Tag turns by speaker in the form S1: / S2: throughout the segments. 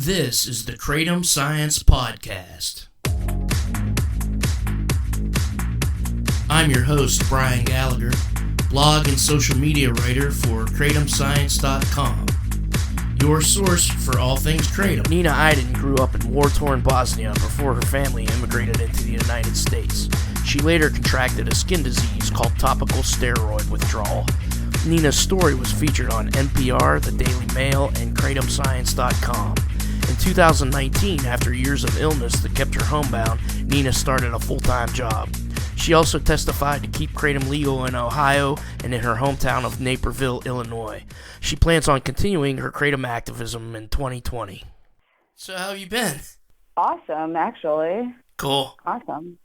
S1: This is the Kratom Science Podcast. I'm your host, Brian Gallagher, blog and social media writer for KratomScience.com, your source for all things Kratom. Nina Ajdin grew up in war-torn Bosnia before her family immigrated into the United States. She later contracted a skin disease called topical steroid withdrawal. Nina's story was featured on NPR, the Daily Mail, and KratomScience.com. In 2019, after years of illness that kept her homebound, Nina started a full-time job. She also testified to keep Kratom legal in Ohio and in her hometown of Naperville, Illinois. She plans on continuing her Kratom activism in 2020. So how have you been?
S2: Awesome, actually.
S1: Cool.
S2: Awesome.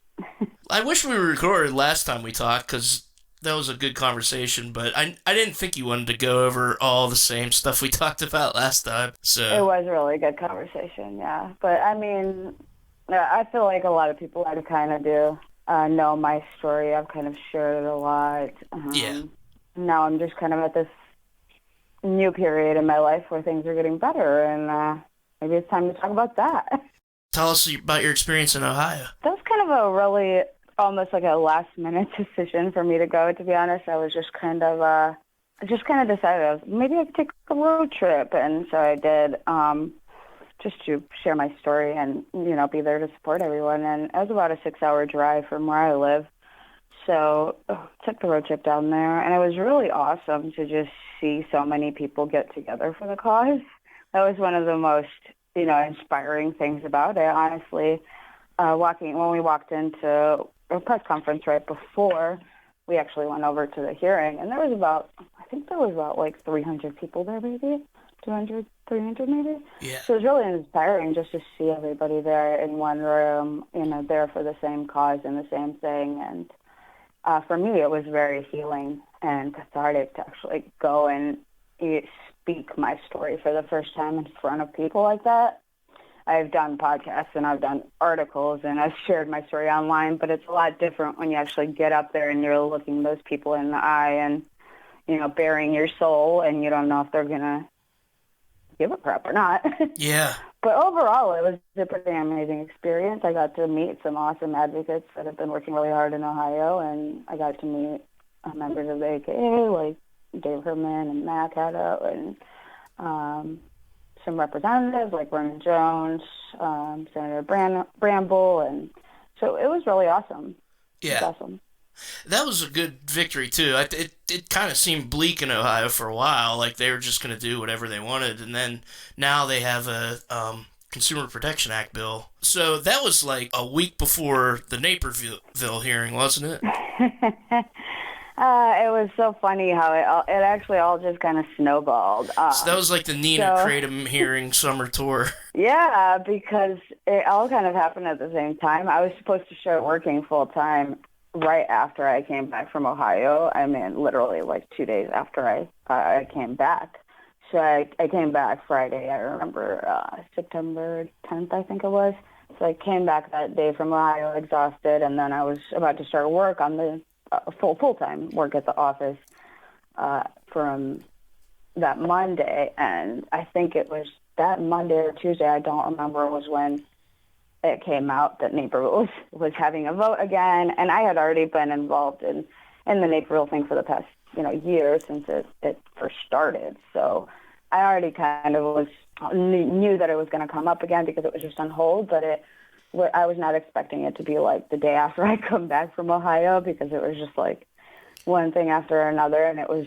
S1: I wish we recorded last time we talked, because that was a good conversation, but I didn't think you wanted to go over all the same stuff we talked about last time. So
S2: it was a really good conversation, yeah. But, I mean, I feel like a lot of people I kind of do know my story. I've kind of shared it a lot.
S1: Yeah.
S2: Now I'm just kind of at this new period in my life where things are getting better, and maybe it's time to talk about that.
S1: Tell us about your experience in Ohio.
S2: That was kind of a really almost like a last-minute decision for me to go, to be honest. I was just kind of decided maybe I could take a road trip, and so I did, just to share my story and, you know, be there to support everyone. And it was about a 6-hour drive from where I live, so took the road trip down there, and it was really awesome to just see so many people get together for the cause. That was one of the most, you know, inspiring things about it, honestly. When we walked into a press conference right before, we actually went over to the hearing, and there was about like 300 people there, maybe 200, 300 maybe.
S1: Yeah.
S2: So it was really inspiring just to see everybody there in one room, you know, there for the same cause and the same thing. And for me, it was very healing and cathartic to actually go and speak my story for the first time in front of people like that. I've done podcasts and I've done articles and I've shared my story online, but it's a lot different when you actually get up there and you're looking those people in the eye and, you know, bearing your soul, and you don't know if they're going to give a crap or not.
S1: Yeah.
S2: But overall, it was a pretty amazing experience. I got to meet some awesome advocates that have been working really hard in Ohio, and I got to meet members of the AKA, like Dave Herman and Mac Haddo, and some representatives like Vernon Jones, Senator Bramble, and so it was really awesome.
S1: Yeah.
S2: It was awesome.
S1: That was a good victory, too. It kind of seemed bleak in Ohio for a while, like they were just going to do whatever they wanted, and then now they have a Consumer Protection Act bill. So that was like a week before the Naperville hearing, wasn't it?
S2: It was so funny how it actually all just kind of snowballed.
S1: So that was like the Nina Kratom hearing summer tour.
S2: Yeah, because it all kind of happened at the same time. I was supposed to start working full-time right after I came back from Ohio. I mean, literally like 2 days after I came back. So I came back Friday, I remember, September 10th, I think it was. So I came back that day from Ohio exhausted, and then I was about to start work on the full-time work at the office from that Monday, and I think it was that Monday or Tuesday, I don't remember, was when it came out that Naperville was having a vote again, and I had already been involved in the Naperville thing for the past, you know, year since it first started, so I already kind of knew that it was going to come up again because it was just on hold, but I was not expecting it to be like the day after I come back from Ohio, because it was just like one thing after another, and it was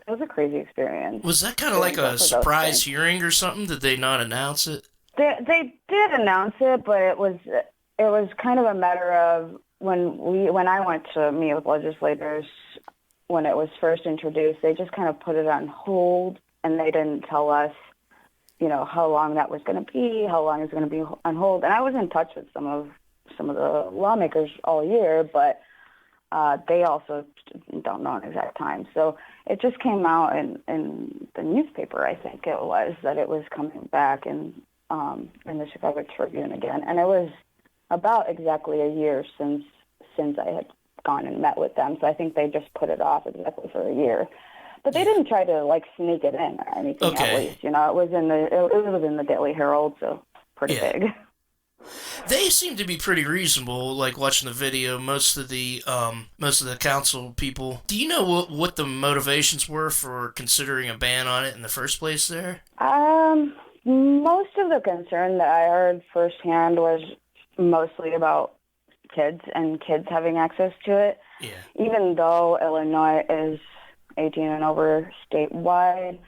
S2: a crazy experience.
S1: Was that kind of like a surprise hearing or something? Did they not announce it?
S2: They did announce it, but it was kind of a matter of when I went to meet with legislators when it was first introduced, they just kind of put it on hold, and they didn't tell us, you know, how long that was going to be, how long it's going to be on hold. And I was in touch with some of the lawmakers all year, but they also don't know an exact time. So it just came out in the newspaper, I think it was, that it was coming back in the Chicago Tribune again. And it was about exactly a year since I had gone and met with them. So I think they just put it off exactly for a year. But they didn't try to like sneak it in or anything.
S1: Okay.
S2: At least, you know, it was in the Daily Herald, so pretty big.
S1: They seem to be pretty reasonable. Like watching the video, most of the council people. Do you know what the motivations were for considering a ban on it in the first place? There.
S2: Most of the concern that I heard firsthand was mostly about kids and kids having access to it.
S1: Yeah.
S2: Even though Illinois is 18 and over statewide,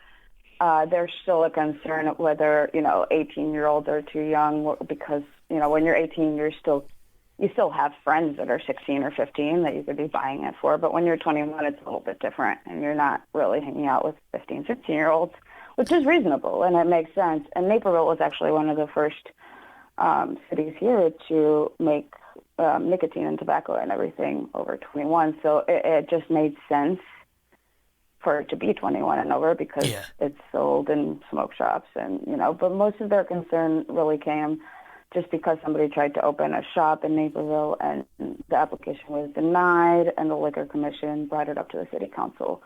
S2: there's still a concern of whether, 18-year-olds are too young because, when you're 18, you still have friends that are 16 or 15 that you could be buying it for. But when you're 21, it's a little bit different, and you're not really hanging out with 15, 16-year-olds, which is reasonable, and it makes sense. And Naperville was actually one of the first cities here to make nicotine and tobacco and everything over 21. So it just made sense for it to be 21 and over because it's sold in smoke shops and, but most of their concern really came just because somebody tried to open a shop in Naperville and the application was denied and the Liquor Commission brought it up to the city council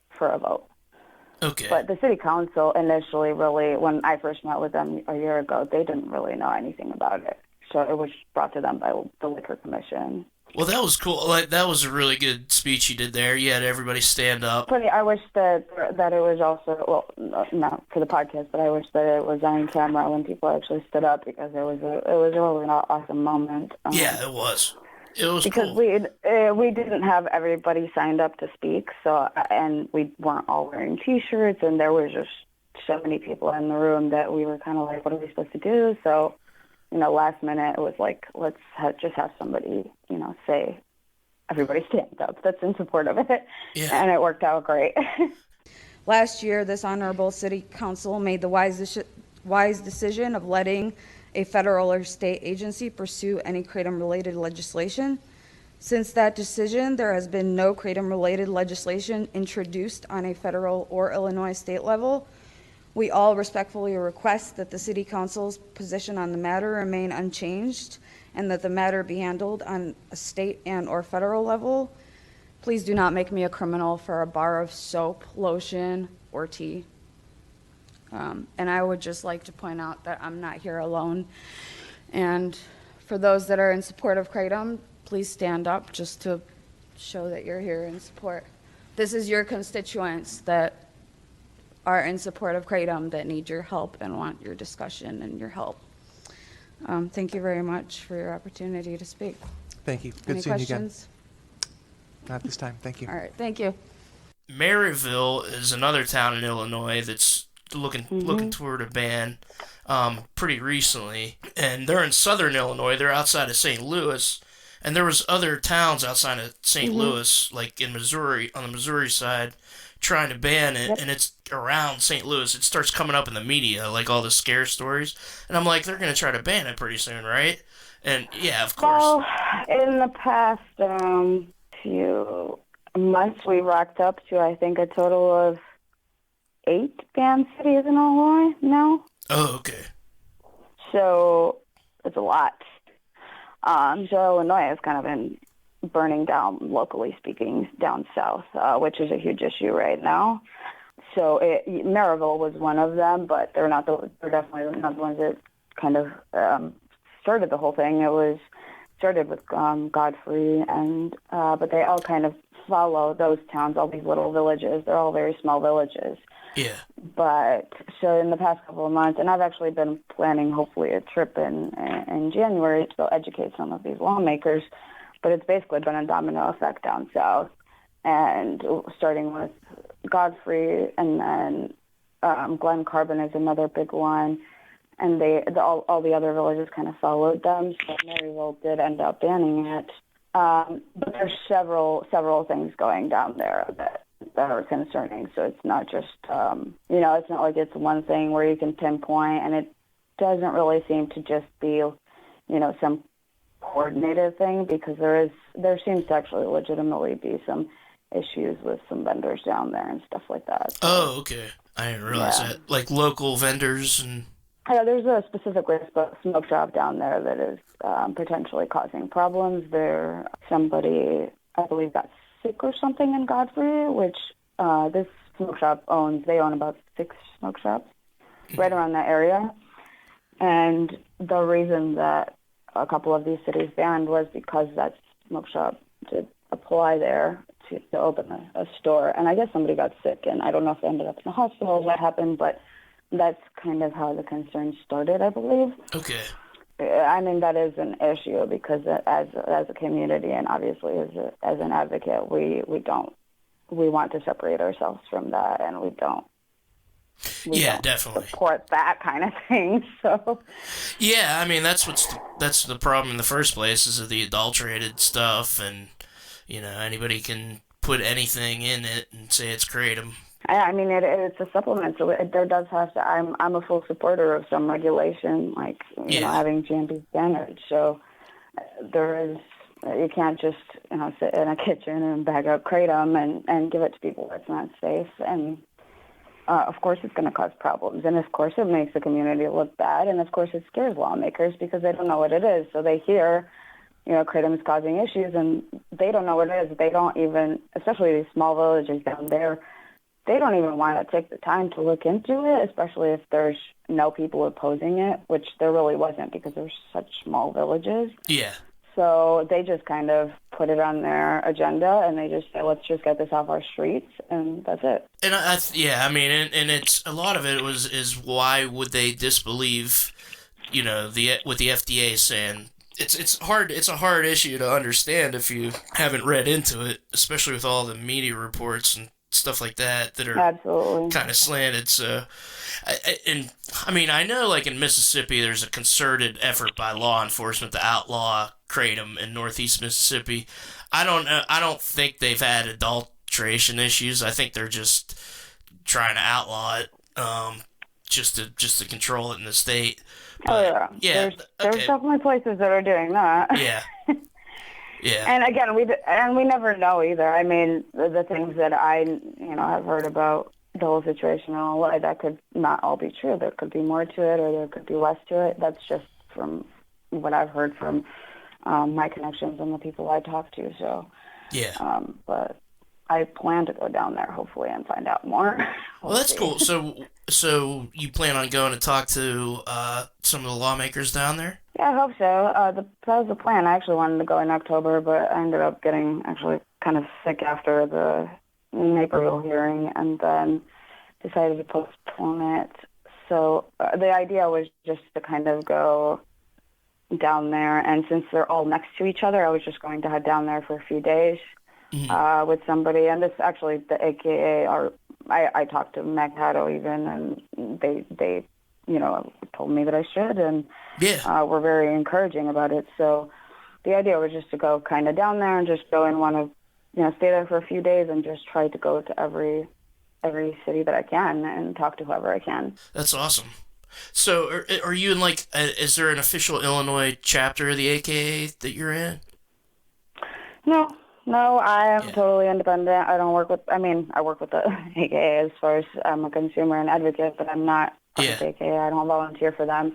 S2: for a vote.
S1: Okay.
S2: But the city council initially really, when I first met with them a year ago, they didn't really know anything about it. So it was brought to them by the Liquor Commission.
S1: Well, that was cool. Like that was a really good speech you did there. You had everybody stand up.
S2: Funny, I wish that it was also not for the podcast, but I wish that it was on camera when people actually stood up because it was a really awesome moment.
S1: Yeah, it was. It was
S2: because
S1: cool.
S2: we didn't have everybody signed up to speak, so and we weren't all wearing T-shirts, and there was just so many people in the room that we were kind of like, what are we supposed to do? So. Last minute, it was like, let's just have somebody, say, everybody stand up. That's in support of it. Yeah. And it worked out great.
S3: Last year, this honorable city council made the wise decision of letting a federal or state agency pursue any Kratom-related legislation. Since that decision, there has been no Kratom-related legislation introduced on a federal or Illinois state level. We all respectfully request that the City Council's position on the matter remain unchanged and that the matter be handled on a state and or federal level. Please do not make me a criminal for a bar of soap, lotion, or tea. And I would just like to point out that I'm not here alone. And for those that are in support of Kratom, please stand up just to show that you're here in support. This is your constituents that are in support of Kratom that need your help and want your discussion and your help. Thank you very much for your opportunity to speak.
S4: Thank you. Good seeing you again. Not this time. Thank you.
S3: All right. Thank you.
S1: Maryville is another town in Illinois that's looking toward a ban pretty recently. And they're in southern Illinois. They're outside of St. Louis. And there was other towns outside of St. Louis, like in Missouri, on the Missouri side, trying to ban it, and it's around St. Louis. It starts coming up in the media, like all the scare stories. And I'm like, they're going to try to ban it pretty soon, right? And yeah, of course.
S2: Well, in the past few months, we racked up to, I think, a total of 8 banned cities in Illinois now.
S1: Oh, okay.
S2: So it's a lot. So Illinois has kind of been burning down, locally speaking, down south, which is a huge issue right now. So Maryville was one of them, but they're definitely not the ones that kind of started the whole thing. It was started with Godfrey, and but they all kind of follow those towns, all these little villages. They're all very small villages.
S1: Yeah.
S2: But so in the past couple of months, and I've actually been planning hopefully a trip in January to go educate some of these lawmakers. But it's basically been a domino effect down south, and starting with Godfrey, and then Glen Carbon is another big one, and all the other villages kind of followed them. So Maryville did end up banning it, but there's several things going down there that are concerning. So it's not just it's not like it's one thing where you can pinpoint, and it doesn't really seem to just be some coordinated thing, because there seems to actually legitimately be some issues with some vendors down there and stuff like that. So,
S1: oh, okay. I didn't realize that. Like local vendors and...
S2: Yeah, there's a specific smoke shop down there that is potentially causing problems. Somebody, I believe, got sick or something in Godfrey, which this smoke shop they own about 6 smoke shops right around that area. And the reason that a couple of these cities banned was because that smoke shop did apply there to open a store. And I guess somebody got sick, and I don't know if they ended up in the hospital or what happened, but that's kind of how the concern started, I believe.
S1: Okay.
S2: I mean, that is an issue because as a community and obviously as an advocate, we want to separate ourselves from that, and we don't
S1: definitely
S2: support that kind of thing. So
S1: yeah, I mean that's the problem in the first place is the adulterated stuff, and anybody can put anything in it and say it's Kratom.
S2: I mean, it's a supplement, so there does have to. I'm a full supporter of some regulation, like having GMP standards. So you can't just sit in a kitchen and bag up Kratom and give it to people. That's not safe, and of course it's going to cause problems, and of course it makes the community look bad, and of course it scares lawmakers because they don't know what it is. So they hear, Kratom is causing issues, and they don't know what it is. They don't even, especially these small villages down there, they don't even want to take the time to look into it, especially if there's no people opposing it, which there really wasn't because there's such small villages.
S1: Yeah.
S2: So they just kind of put it on their agenda, and they just say, let's just get this off our streets, and that's it.
S1: And I mean, and it's a lot of it is why would they disbelieve, what the FDA is saying. It's hard. It's a hard issue to understand if you haven't read into it, especially with all the media reports and stuff like that are
S2: absolutely
S1: kind of slanted. So, I know like in Mississippi, there's a concerted effort by law enforcement to outlaw Kratom in Northeast Mississippi. I don't think they've had adulteration issues. I think they're just trying to outlaw it, just to control it in the state. But,
S2: there's definitely places that are doing that.
S1: Yeah. Yeah.
S2: And again, we never know either. I mean, the things that I have heard about the whole situation and all that could not all be true. There could be more to it, or there could be less to it. That's just from what I've heard from my connections and the people I talk to. So
S1: yeah.
S2: But I plan to go down there hopefully and find out more.
S1: Well, that's cool. So you plan on going to talk to some of the lawmakers down there?
S2: Yeah, I hope so. That was the plan. I actually wanted to go in October, but I ended up getting actually kind of sick after the Naperville hearing, and then decided to postpone it. So the idea was just to kind of go down there, and since they're all next to each other, I was just going to head down there for a few days with somebody. And this actually, the AKA, I talked to Meg Haddo even, and they told me that I should, and were very encouraging about it. So the idea was just to go kind of down there and just go and want to, stay there for a few days and just try to go to every city that I can and talk to whoever I can.
S1: That's awesome. So are you in is there an official Illinois chapter of the AKA that you're in?
S2: No, I am totally independent. I work with the AKA as far as I'm a consumer and advocate, but I'm not part of the AKA. I don't volunteer for them.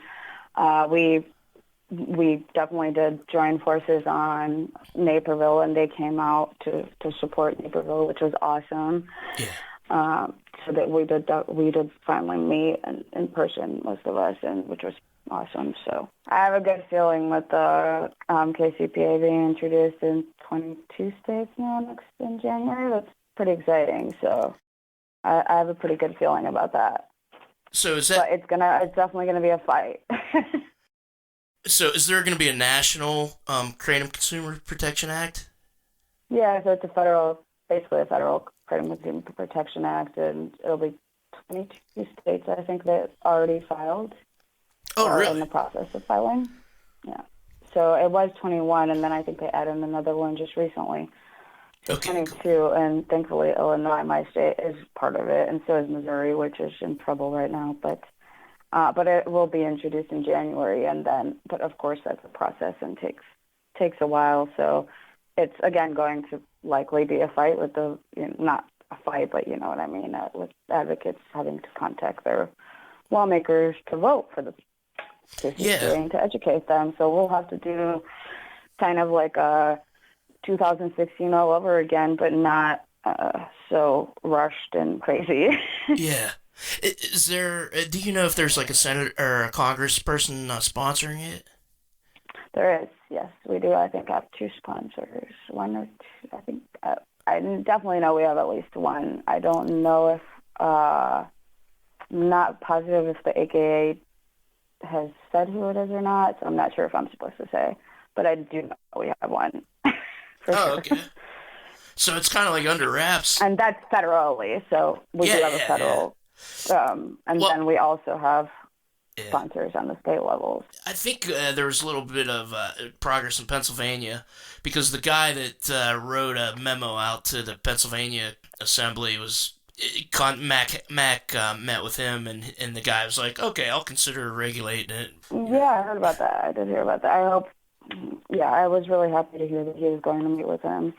S2: We definitely did join forces on Naperville, and they came out to support Naperville, which was awesome.
S1: Yeah.
S2: So that we did finally meet in person, most of us, and which was awesome. So I have a good feeling with the KCPA being introduced in 22 states now next in January. That's pretty exciting. So I have a pretty good feeling about that.
S1: So is that?
S2: But it's definitely gonna be a fight.
S1: So is there going to be a national Kratom Consumer Protection Act?
S2: Yeah, so it's basically a federal Kratom Consumer Protection Act, and it'll be 22 states, I think, that already filed.
S1: Oh, really?
S2: In the process of filing. Yeah. So it was 21, and then I think they added another one just recently. So 22, cool. And thankfully Illinois, my state, is part of it, and so is Missouri, which is in trouble right now. But it will be introduced in January, but of course that's a process and takes a while. So it's again going to likely be a fight with not a fight, but you know what I mean, with advocates having to contact their lawmakers to vote for the hearing to educate them. So we'll have to do kind of like a 2016 all over again, but not so rushed and crazy.
S1: Yeah. Is there? Do you know if there's like a senator or a congressperson sponsoring it?
S2: There is, yes, we do. I think have two sponsors, one or two. I think I definitely know we have at least one. I don't know if not positive if the AKA has said who it is or not. So I'm not sure if I'm supposed to say, but I do know we have one. For sure.
S1: Okay. So it's kind of like under wraps.
S2: And that's federally, so we do have a federal. Then we also have sponsors on the state levels.
S1: I think there was a little bit of progress in Pennsylvania because the guy that wrote a memo out to the Pennsylvania Assembly was Mac met with him, and the guy was like, okay, I'll consider regulating it.
S2: Yeah, I heard about that. I did hear about that. I hope. Yeah, I was really happy to hear that he was going to meet with him.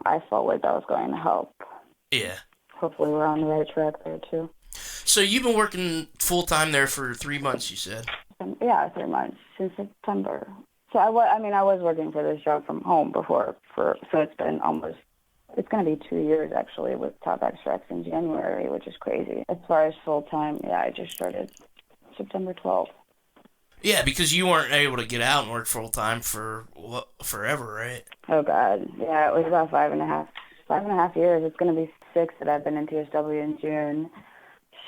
S2: I felt like that was going to help.
S1: Yeah.
S2: Hopefully we're on the right track there, too.
S1: So you've been working full-time there for 3 months, you said?
S2: Yeah, 3 months, since September. So I was working for this job from home before, so it's been it's going to be 2 years, actually, with Top Extracts in January, which is crazy. As far as full-time, yeah, I just started September 12th.
S1: Yeah, because you weren't able to get out and work full-time for forever, right?
S2: Oh, God. Yeah, it was about 5.5 years. It's going to be 6 that I've been in TSW in June.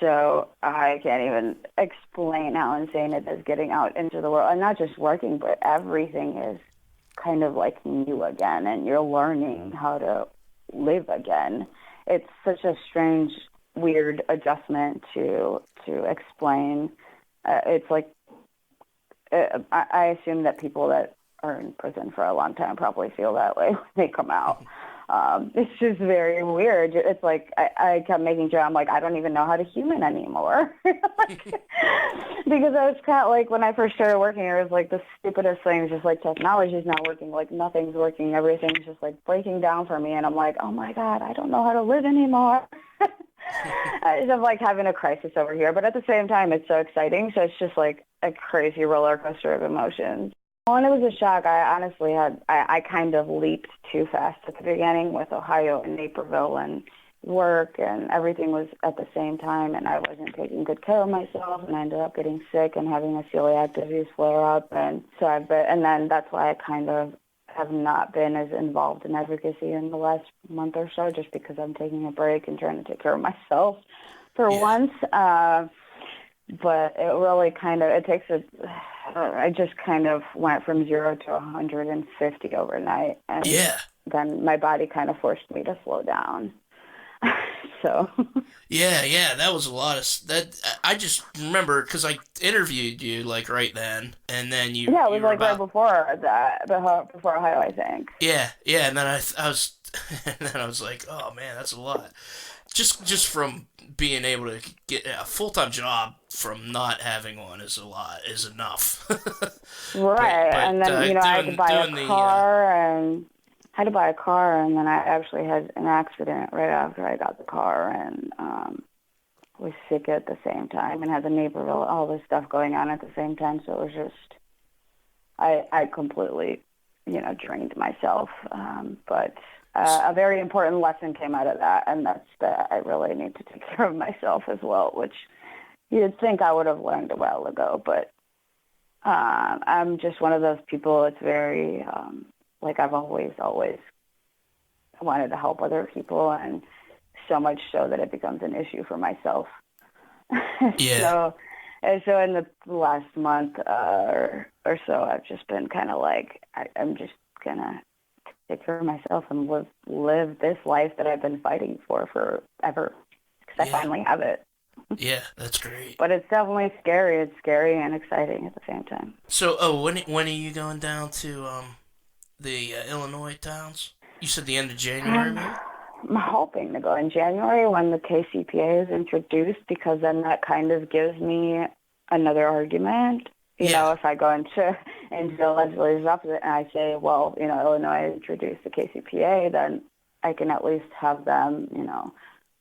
S2: So I can't even explain how insane it is getting out into the world. And not just working, but everything is kind of like new again, and you're learning how to live again. It's such a strange, weird adjustment to explain. It's like, I assume that people that are in prison for a long time probably feel that way when they come out. It's just very weird. It's like I kept making sure, I'm like, I don't even know how to human anymore. Because I was kind of like, when I first started working, it was like the stupidest things, just like technology's not working, like nothing's working, everything's just like breaking down for me. And I'm like, oh my God, I don't know how to live anymore. I'm like having a crisis over here. But at the same time, it's so exciting. So it's just like a crazy roller coaster of emotions. When it was a shock, I honestly I kind of leaped too fast at the beginning with Ohio and Naperville and work, and everything was at the same time, and I wasn't taking good care of myself, and I ended up getting sick and having a celiac disease flare up, and then that's why I kind of have not been as involved in advocacy in the last month or so, just because I'm taking a break and trying to take care of myself for once. But it really I just kind of went from 0 to 150 overnight. And then my body kind of forced me to slow down. So.
S1: Yeah, that was a lot of that. I just remember because I interviewed you like right then, and then you.
S2: Yeah, it was like right before that, before Ohio, I think.
S1: Yeah, and then I was, and then I was like, oh man, that's a lot. Just from being able to get a full-time job from not having one is enough.
S2: Right, and then I had to buy a car, and then I actually had an accident right after I got the car, and was sick at the same time, and had the Naperville, all this stuff going on at the same time. So it was just, I completely, drained myself, but. A very important lesson came out of that, and that's that I really need to take care of myself as well, which you'd think I would have learned a while ago, but I'm just one of those people. It's very, I've always wanted to help other people, and so much so that it becomes an issue for myself.
S1: Yeah.
S2: So in the last month or so, I've just been kind of like, I'm just going to take care of myself and live this life that I've been fighting for forever, because I finally have it.
S1: Yeah, that's great.
S2: But it's definitely scary. It's scary and exciting at the same time.
S1: So, when are you going down to the Illinois towns? You said the end of January, maybe?
S2: I'm hoping to go in January when the KCPA is introduced, because then that kind of gives me another argument. You know, if I go into the legislative office and I say, well, Illinois introduced the KCPA, then I can at least have them,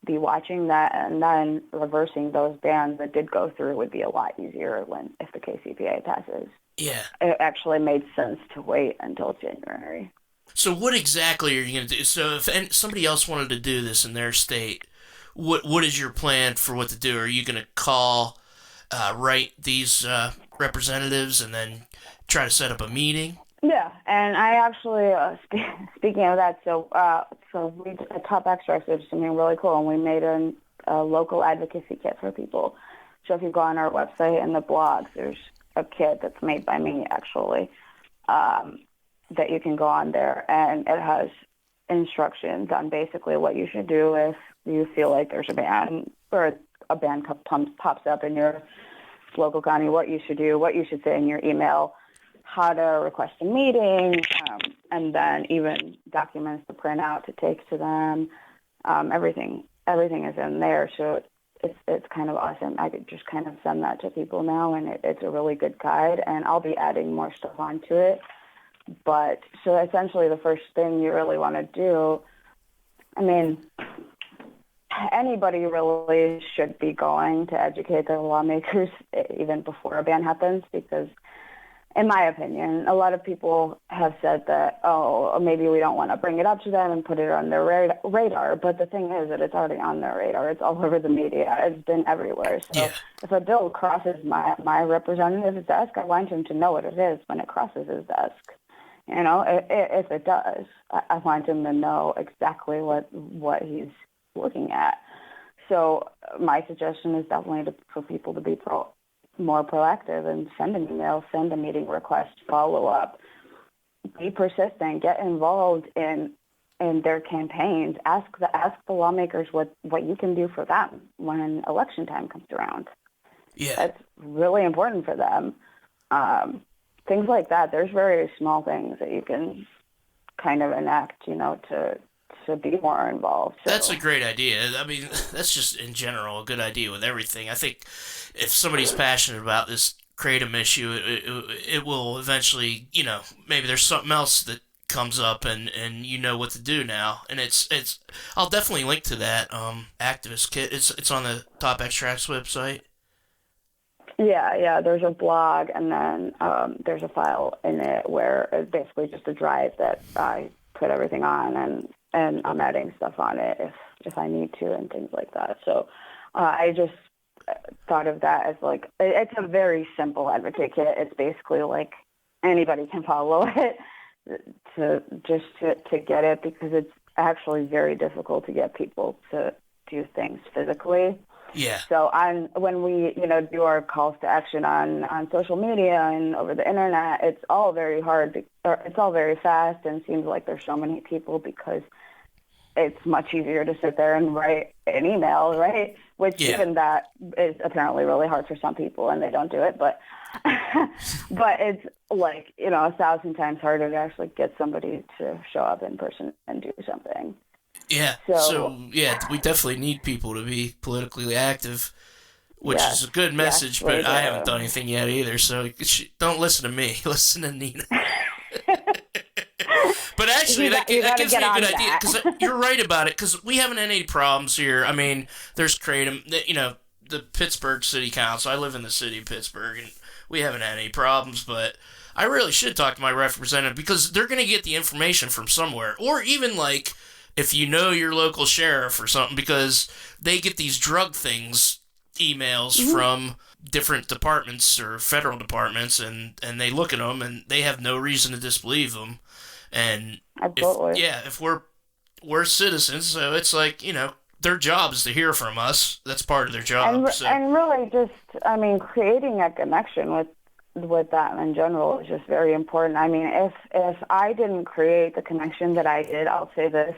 S2: be watching that, and then reversing those bans that did go through would be a lot easier if the KCPA passes.
S1: Yeah.
S2: It actually made sense to wait until January.
S1: So what exactly are you going to do? So if somebody else wanted to do this in their state, what is your plan for what to do? Are you going to call, write these representatives, and then try to set up a meeting?
S2: Yeah, and I actually, speaking of that, so we at Top Extracts did something really cool, and we made a local advocacy kit for people. So if you go on our website and the blogs, there's a kit that's made by me, actually, that you can go on there, and it has instructions on basically what you should do if you feel like there's a ban or a ban pops up in your local county, what you should do, what you should say in your email, how to request a meeting, and then even documents to print out to take to them. Everything is in there, so it's kind of awesome. I could just kind of send that to people now, and it's a really good guide, and I'll be adding more stuff onto it. But so essentially the first thing you really want to do, I mean, anybody really should be going to educate their lawmakers even before a ban happens, because in my opinion, a lot of people have said that, oh, maybe we don't want to bring it up to them and put it on their radar. But the thing is that it's already on their radar. It's all over the media. It's been everywhere. So if a bill crosses my representative's desk, I want him to know what it is when it crosses his desk. You know, if it does, I want him to know exactly what he's looking at. So my suggestion is definitely for people to be more proactive and send an email, send a meeting request, follow up, be persistent, get involved in their campaigns. Ask the lawmakers what you can do for them when election time comes around.
S1: Yeah,
S2: that's really important for them. Things like that. There's very small things that you can kind of enact, you know, to be more involved. So.
S1: That's a great idea. I mean, that's just in general a good idea with everything. I think if somebody's passionate about this Kratom issue, it will eventually, you know, maybe there's something else that comes up and you know what to do now. And it's I'll definitely link to that activist kit. It's on the Top Extracts website.
S2: Yeah. There's a blog, and then there's a file in it where it's basically just a drive that I put everything on, and I'm adding stuff on it if I need to and things like that. So I just thought of that as like, it's a very simple advocate kit. It's basically like anybody can follow it to get it, because it's actually very difficult to get people to do things physically.
S1: Yeah.
S2: So when we, you know, do our calls to action on social media and over the internet, it's all very hard, it's all very fast, and seems like there's so many people because it's much easier to sit there and write an email, right? Which even that is apparently really hard for some people, and they don't do it. But but it's like, you know, 1,000 times harder to actually get somebody to show up in person and do something.
S1: Yeah. So yeah, we definitely need people to be politically active, which is a good message, but I haven't done anything yet either. So don't listen to me. Listen to Nina. But actually, that gives me a good idea, because you're right about it, because we haven't had any problems here. I mean, there's Kratom, you know, the Pittsburgh City Council. I live in the city of Pittsburgh, and we haven't had any problems, but I really should talk to my representative, because they're going to get the information from somewhere. Or even, like, if you know your local sheriff or something, because they get these drug things emails from different departments or federal departments, and they look at them, and they have no reason to disbelieve them. And if we're citizens, so it's like, you know, their job is to hear from us. That's part of their job.
S2: And really just, I mean, creating a connection with that in general is just very important. I mean, if I didn't create the connection that I did, I'll say this: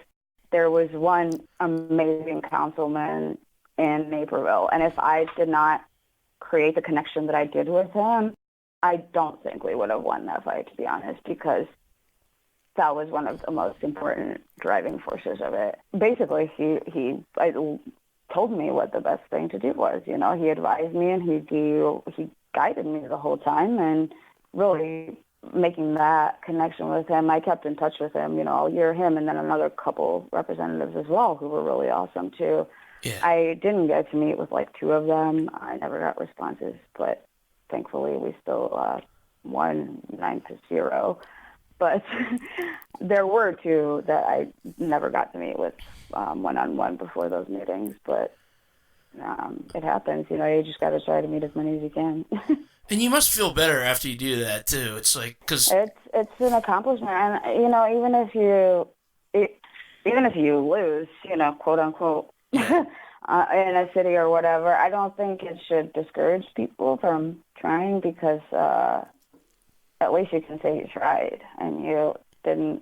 S2: there was one amazing councilman in Naperville, and if I did not create the connection that I did with him, I don't think we would have won that fight, to be honest, because that was one of the most important driving forces of it. Basically, he told me what the best thing to do was. You know, he advised me, and he guided me the whole time, and really making that connection with him. I kept in touch with him, you know, all year, him, and then another couple representatives as well who were really awesome too.
S1: Yeah.
S2: I didn't get to meet with like 2 of them. I never got responses, but thankfully we still won 9-0. But there were two that I never got to meet with one-on-one before those meetings. But it happens. You know, you just got to try to meet as many as you can.
S1: And you must feel better after you do that too. It's like, because
S2: it's an accomplishment, and you know, even if you lose, you know, quote unquote, in a city or whatever, I don't think it should discourage people from trying, because at least you can say you tried and you didn't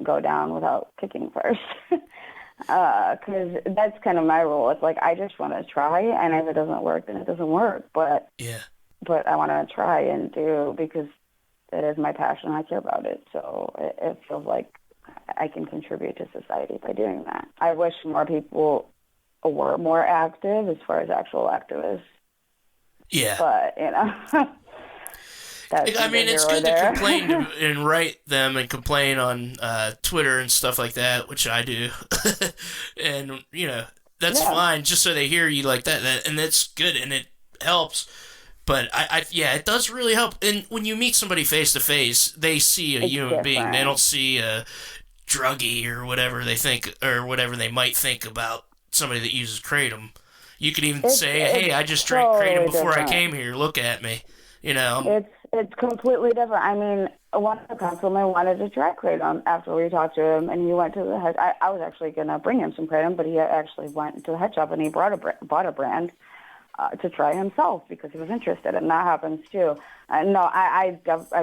S2: go down without kicking first. Because that's kind of my rule. It's like, I just want to try, and if it doesn't work, then it doesn't work. But I want to try and do, because it is my passion. I care about it. So it feels like I can contribute to society by doing that. I wish more people were more active as far as actual activists.
S1: Yeah.
S2: But, you know.
S1: I mean, it's good to complain and write them and complain on Twitter and stuff like that, which I do. And, you know, that's fine, just so they hear you like that, and that's good, and it helps. But, it does really help. And when you meet somebody face-to-face, they see a human being. They don't see a druggie or whatever they think, or whatever they might think about somebody that uses Kratom. You could even say, hey, I just drank Kratom before I came here. Look at me. You know?
S2: It's completely different. I mean, one of the councilmen wanted to try Kratom after we talked to him, and he went to the head. I was actually going to bring him some Kratom, but he actually went to the head shop and he bought a brand to try himself because he was interested, and that happens too. No, I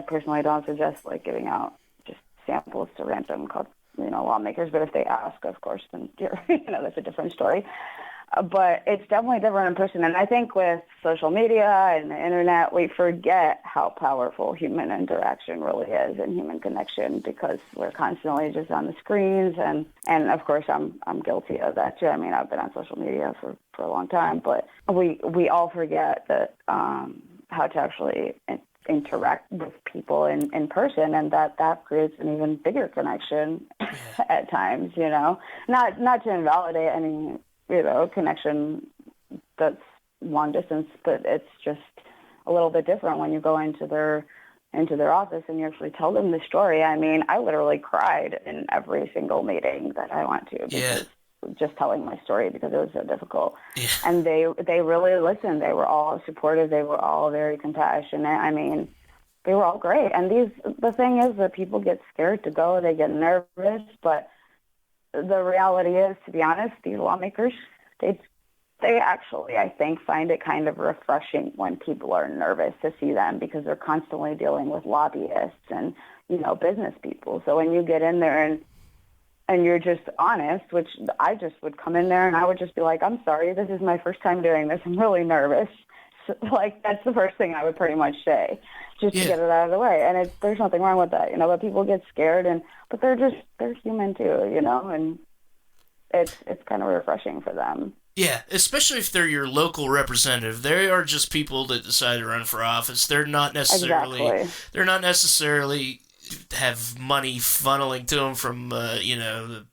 S2: personally don't suggest like giving out just samples to random lawmakers, but if they ask, of course, then that's a different story. But it's definitely different in person. And I think with social media and the internet, we forget how powerful human interaction really is and human connection, because we're constantly just on the screens. And of course, I'm guilty of that too. I mean, I've been on social media for a long time, but we all forget that how to actually interact with people in person, and that creates an even bigger connection at times, not to invalidate any connection that's long distance, but it's just a little bit different when you go into their office and you actually tell them the story. I mean, I literally cried in every single meeting that I went to, because just telling my story, because it was so difficult. And they really listened. They were all supportive. They were all very compassionate. I mean, they were all great. And the thing is that people get scared to go. They get nervous, but the reality is, to be honest, these lawmakers, they actually, I think, find it kind of refreshing when people are nervous to see them, because they're constantly dealing with lobbyists and, business people. So when you get in there and you're just honest, which I just would come in there and I would just be like, I'm sorry, this is my first time doing this. I'm really nervous. So, that's the first thing I would pretty much say, just to get it out of the way. And there's nothing wrong with that, but people get scared, but they're human too, and it's kind of refreshing for them.
S1: Yeah, especially if they're your local representative. They are just people that decide to run for office. They're not necessarily have money funneling to them from the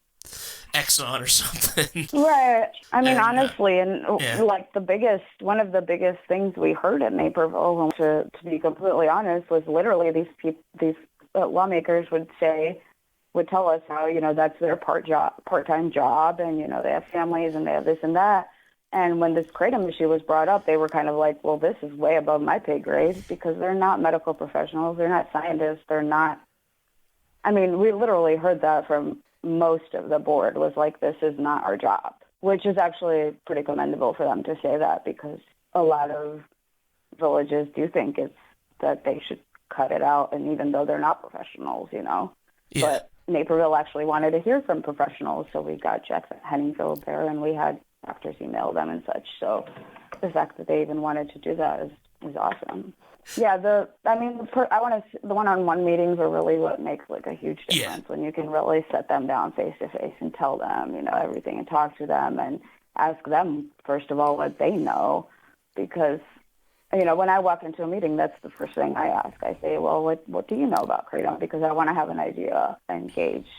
S1: Exxon or something. Right.
S2: I mean, honestly, one of the biggest things we heard in Naperville, to be completely honest, was literally these lawmakers would tell us how, that's their part-time job, and, they have families and they have this and that. And when this Kratom issue was brought up, they were kind of like, well, this is way above my pay grade, because they're not medical professionals. They're not scientists. They're not. I mean, we literally heard that from most of the board, was like, this is not our job, which is actually pretty commendable for them to say that, because a lot of villages do think that they should cut it out, and even though they're not professionals, But Naperville actually wanted to hear from professionals, so we got Jeff Henningfield there, and we had doctors email them and such. So the fact that they even wanted to do that is awesome. Yeah, the one-on-one meetings are really what makes a huge difference, when you can really sit them down face to face and tell them, everything, and talk to them and ask them, first of all, what they know, because when I walk into a meeting, that's the first thing I ask. I say, well, what do you know about Kratom? Because I want to have an idea and gauge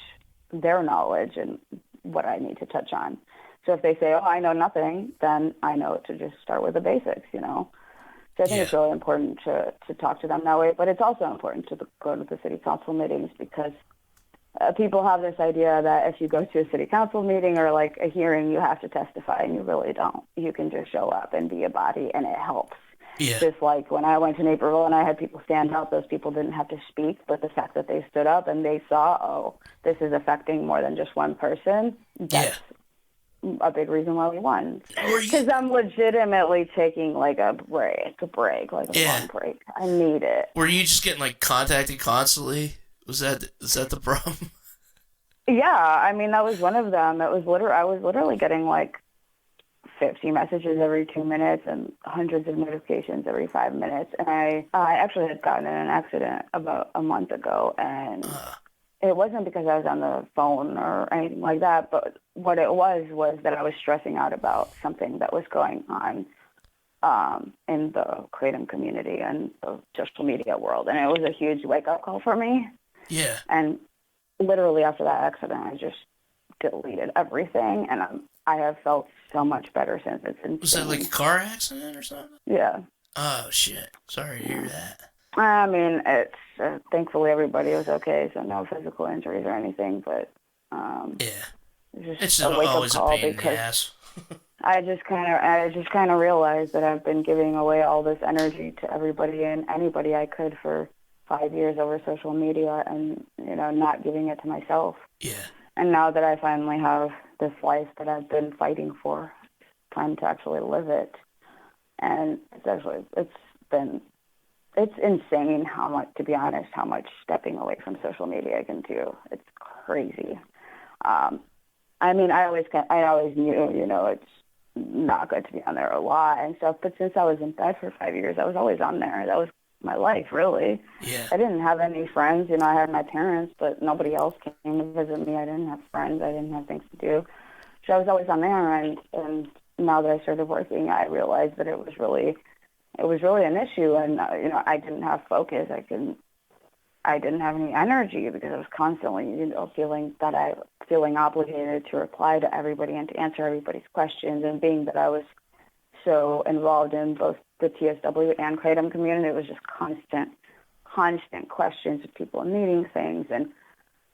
S2: their knowledge and what I need to touch on. So if they say, oh, I know nothing, then I know to just start with the basics, So I think it's really important to talk to them that way, but it's also important to go to the city council meetings because people have this idea that if you go to a city council meeting or like a hearing, you have to testify, and you really don't. You can just show up and be a body, and it helps.
S1: Yeah.
S2: Just like when I went to Naperville and I had people stand up, those people didn't have to speak, but the fact that they stood up and they saw, oh, this is affecting more than just one person, that's a big reason why we won. Because I'm legitimately taking like a break, like a long break. I need it.
S1: Were you just getting like contacted constantly? Is that the problem?
S2: Yeah, I mean, that was one of them. I was literally getting like 50 messages every 2 minutes and hundreds of notifications every 5 minutes. And I actually had gotten in an accident about a month ago, and it wasn't because I was on the phone or anything like that, but what it was that I was stressing out about something that was going on in the Kratom community and the social media world. And it was a huge wake-up call for me.
S1: Yeah.
S2: And literally after that accident, I just deleted everything, and I have felt so much better since. It's insane.
S1: Was that like a car accident or something?
S2: Yeah.
S1: Oh, shit. Sorry to hear that.
S2: I mean, it's thankfully everybody was okay, so no physical injuries or anything, but
S1: it's just always a pain in the ass.
S2: I just kind of realized that I've been giving away all this energy to everybody and anybody I could for 5 years over social media, and not giving it to myself.
S1: Yeah.
S2: And now that I finally have this life that I've been fighting for, it's time to actually live it. And it's insane how much stepping away from social media can do. It's crazy. I mean, I always knew, it's not good to be on there a lot and stuff. But since I was in bed for 5 years, I was always on there. That was my life, really.
S1: Yeah.
S2: I didn't have any friends. I had my parents, but nobody else came to visit me. I didn't have friends. I didn't have things to do. So I was always on there. And now that I started working, I realized that it was really an issue. And I didn't have focus. I didn't have any energy because I was constantly, feeling obligated to reply to everybody and to answer everybody's questions. And being that I was so involved in both the TSW and Kratom community, it was just constant questions of people needing things. And,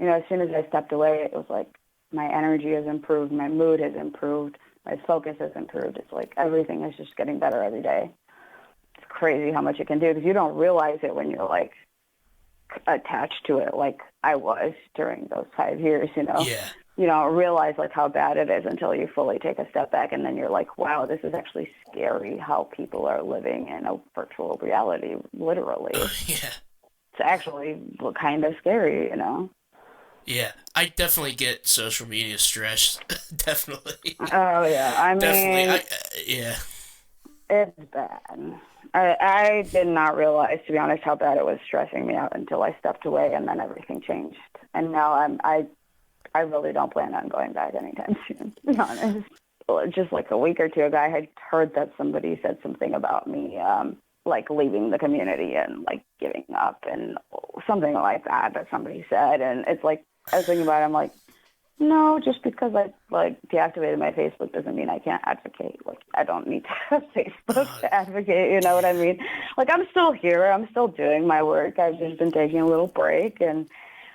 S2: as soon as I stepped away, it was like my energy has improved, my mood has improved, my focus has improved. It's like everything is just getting better every day. It's crazy how much it can do because you don't realize it when you're like attached to it like I was during those 5 years,
S1: Yeah.
S2: You don't realize like how bad it is until you fully take a step back, and then you're like, wow, this is actually scary how people are living in a virtual reality, literally.
S1: Yeah.
S2: It's actually kind of scary,
S1: Yeah, I definitely get social media stress. Definitely.
S2: Oh, yeah. I mean,
S1: definitely. Yeah.
S2: It's bad. I did not realize, to be honest, how bad it was stressing me out until I stepped away, and then everything changed. And now I really don't plan on going back anytime soon, to be honest. Just like a week or two ago, I had heard that somebody said something about me, like leaving the community and like giving up and something like that somebody said. And it's like, I was thinking about it, I'm like, no, just because I like deactivated my Facebook doesn't mean I can't advocate. Like, I don't need to have Facebook to advocate, you know what I mean? Like, I'm still here. I'm still doing my work. I've just been taking a little break, and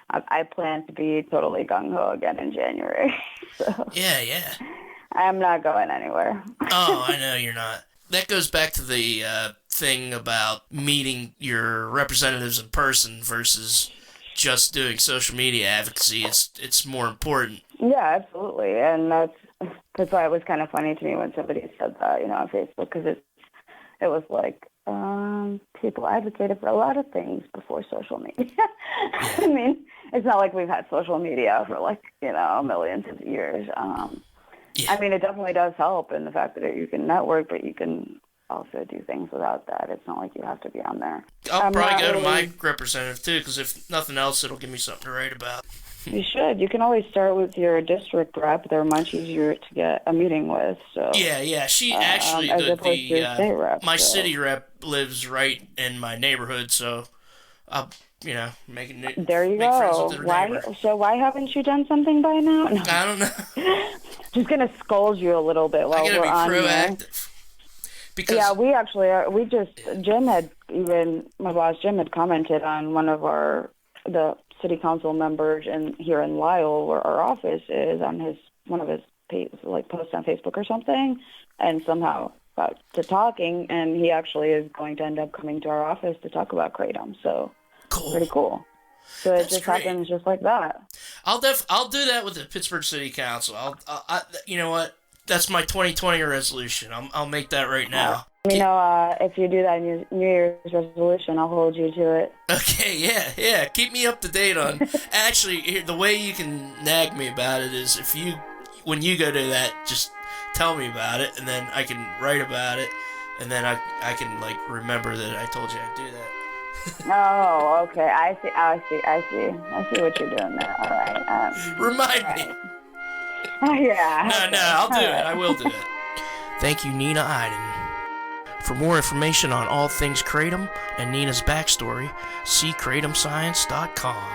S2: I plan to be totally gung-ho again in January. So
S1: Yeah.
S2: I'm not going anywhere.
S1: Oh, I know you're not. That goes back to the thing about meeting your representatives in person versus just doing social media advocacy. It's more important.
S2: Yeah, absolutely. And that's why it was kind of funny to me when somebody said that, on Facebook, because it was like, people advocated for a lot of things before social media. I mean, it's not like we've had social media for like, millions of years.
S1: Yeah.
S2: I mean, it definitely does help in the fact that you can network, but you can also do things without that. It's not like you have to be on there.
S1: I'll probably go to my representative too, because if nothing else, it'll give me something to write about.
S2: You should. You can always start with your district rep. They're much easier to get a meeting with. So
S1: yeah. She actually
S2: as opposed to your state rep,
S1: my city rep lives right in my neighborhood, so I'll make
S2: there you
S1: make friends
S2: go.
S1: with their neighbor.
S2: So why haven't you done something by now? No.
S1: I don't know.
S2: Just gonna scold you a little bit while
S1: I gotta
S2: we're
S1: be
S2: on
S1: proactive. Because
S2: Yeah, we actually are. My boss Jim had commented on the city council members here in Lyle, where our office is, on one of his posts on Facebook or something, and somehow got to talking, and he actually is going to end up coming to our office to talk about Kratom. So
S1: cool.
S2: Pretty cool. So it just happens just like that.
S1: I'll do that with the Pittsburgh City Council. You know what? That's my 2020 resolution. I'll make that right now.
S2: If you do that New Year's resolution, I'll hold you to it.
S1: Okay, yeah. Keep me up to date on. Actually, the way you can nag me about it is when you go to that, just tell me about it, and then I can write about it, and then I can remember that I told you I'd do that.
S2: Oh, okay. I see what you're doing there. All right.
S1: Remind me.
S2: Yeah.
S1: No, I'll do it. I will do it. Thank you, Nina Ajdin. For more information on all things Kratom and Nina's backstory, see kratomscience.com.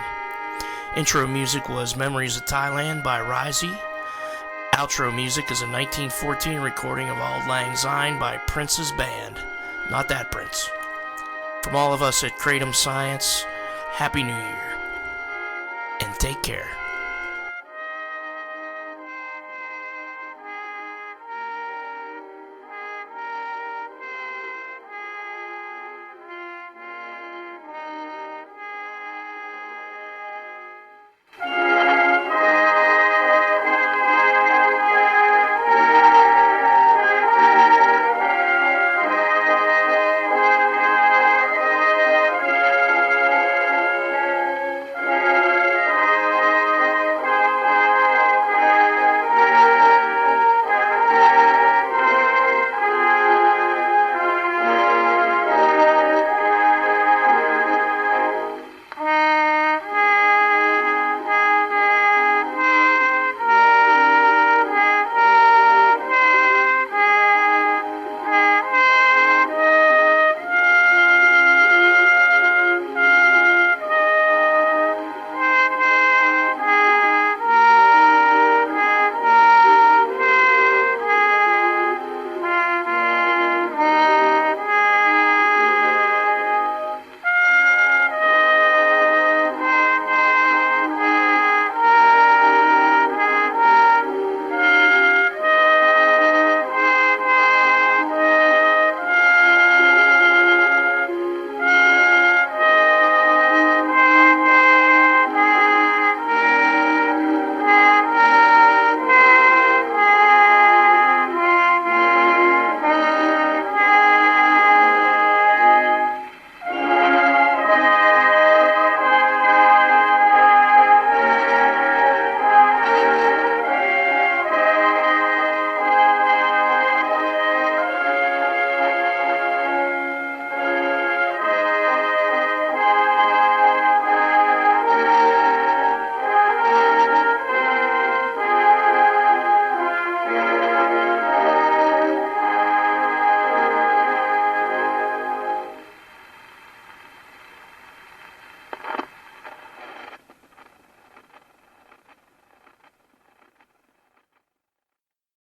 S1: Intro music was Memories of Thailand by Risey. Outro music is a 1914 recording of Auld Lang Syne by Prince's band. Not that Prince. From all of us at Kratom Science, Happy New Year. And take care.